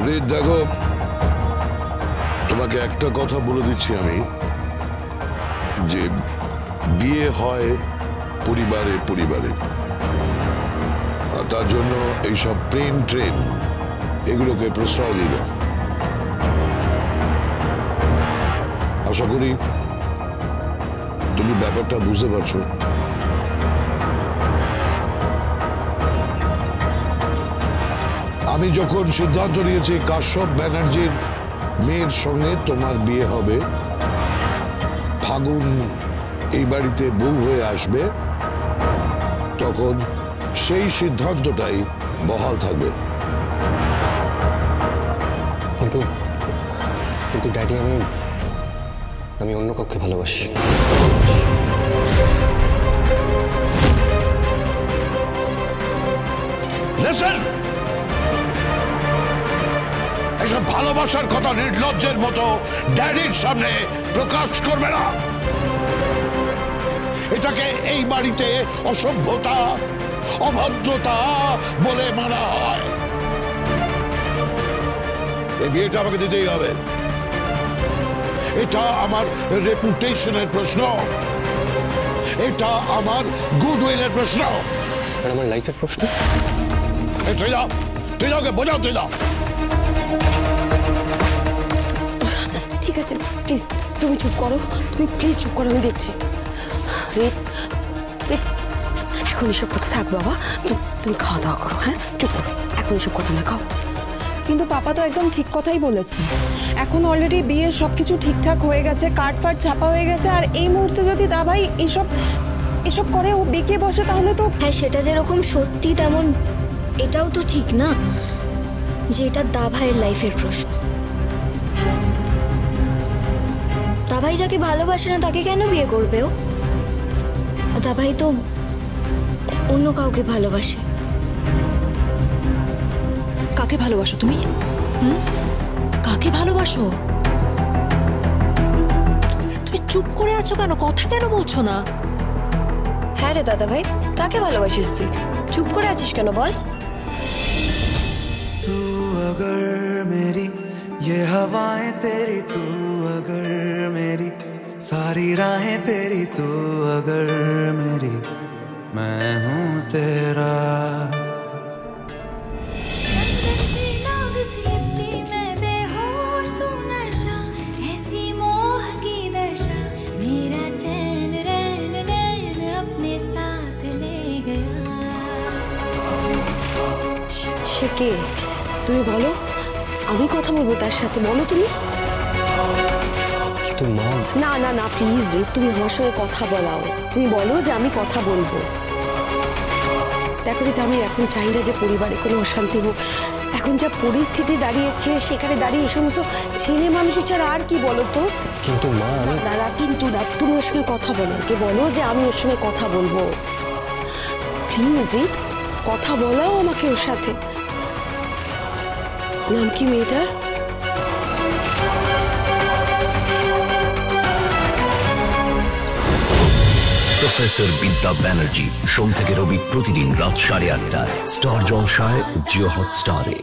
রিত দেখো, তোমাকে একটা কথা বলে দিচ্ছি আমি, যে বিয়ে হয় পরিবারে পরিবারে, আর তার জন্য এইসব প্রেম ট্রেন এগুলোকে প্রশ্রয় দিল। আশা করি তুমি ব্যাপারটা বুঝতে পারছো। আমি যখন সিদ্ধান্ত নিয়েছি কাশ্যপ ব্যানার্জির মেয়ের সঙ্গে তোমার বিয়ে হবে, ফাগুন এই বাড়িতে বউ হয়ে আসবে, তখন সেই সিদ্ধান্তটাই বহাল থাকবে। কিন্তু ড্যাডি, আমি অন্য কাউকে ভালোবাসি। এসব ভালোবাসার কথা নির্লজ্জের মতো ড্যাডির সামনে প্রকাশ করবে না। এটাকে এই বাড়িতে অসভ্যতা, অভদ্রতা বলে মানা হয়। এই বিয়েটা আমাকে দিতেই হবে। এটা আমার রেপুটেশনের প্রশ্ন, এটা আমার গুডউইলের প্রশ্ন, আমার লাইফের প্রশ্ন। তুই যাও, বোঝাও, তুই যাও। ঠিক আছে, প্লিজ তুমি চুপ করো, তুমি প্লিজ চুপ করো, আমি দেখছি। এখন এসব কথা থাক বাবা, তুমি খাওয়া দাওয়া করো। হ্যাঁ, চুপ করো, এখন এসব কথা না, খাও। কিন্তু পাপা তো একদম ঠিক কথাই বলেছে। এখন অলরেডি বিয়ের সবকিছু ঠিকঠাক হয়ে গেছে, কার্ড ফার্ড ছাপা হয়ে গেছে, আর এই মুহূর্তে যদি দাভাই এসব করে ও বেঁকে বসে, তাহলে তো। হ্যাঁ, সেটা যেরকম সত্যি তেমন এটাও তো ঠিক না যে এটা দাভাইয়ের লাইফের প্রশ্ন। দাভাই যাকে ভালোবাসে না তাকে কেন বিয়ে করবে ও? দাভাই তো অন্য কাউকে ভালোবাসে। কাকে ভালোবাসো তুমি? কাকে ভালোবাসো? তুমি চুপ করে আছো কেন? কথা কেন বলছো না? হ্যাঁ রে দাদা ভাই, কাকে ভালোবাসিস তুই? চুপ করে আছিস কেন বল? तू अगर मेरी ये हवाएं तेरी, तू अगर मेरी सारी राहें तेरी, तू अगर मेरी मैं हूँ तेरा। সে কে? তুমি বলো, আমি কথা বলবো তার সাথে, বলো তুমি। কিন্তু মা। না না না, প্লিজ রে, তুমি আমার সঙ্গে কথা বলাও। তুমি বলো যে আমি কথা বলবো। দেখো রে, আমি এখন চাই না যে পরিবারে কোনো অশান্তি হোক। এখন যা পরিস্থিতি দাঁড়িয়েছে, সেখানে দাঁড়িয়ে এই সমস্ত ছেলে মানুষের ছাড়া আর কি বলো তো। কিন্তু মা। না, কিন্তু না, তুমি ওর সঙ্গে কথা বলো, ওকে বলো যে আমি ওর সঙ্গে কথা বলবো। প্লিজ রিত, কথা বলাও আমাকে ওর সাথে। নাম কি মেয়েটার? প্রফেসর বিদ্যা ব্যানার্জি, সোম থেকে রবি প্রতিদিন রাত 8:30টায় স্টার জলসায়, জিও হটস্টারে।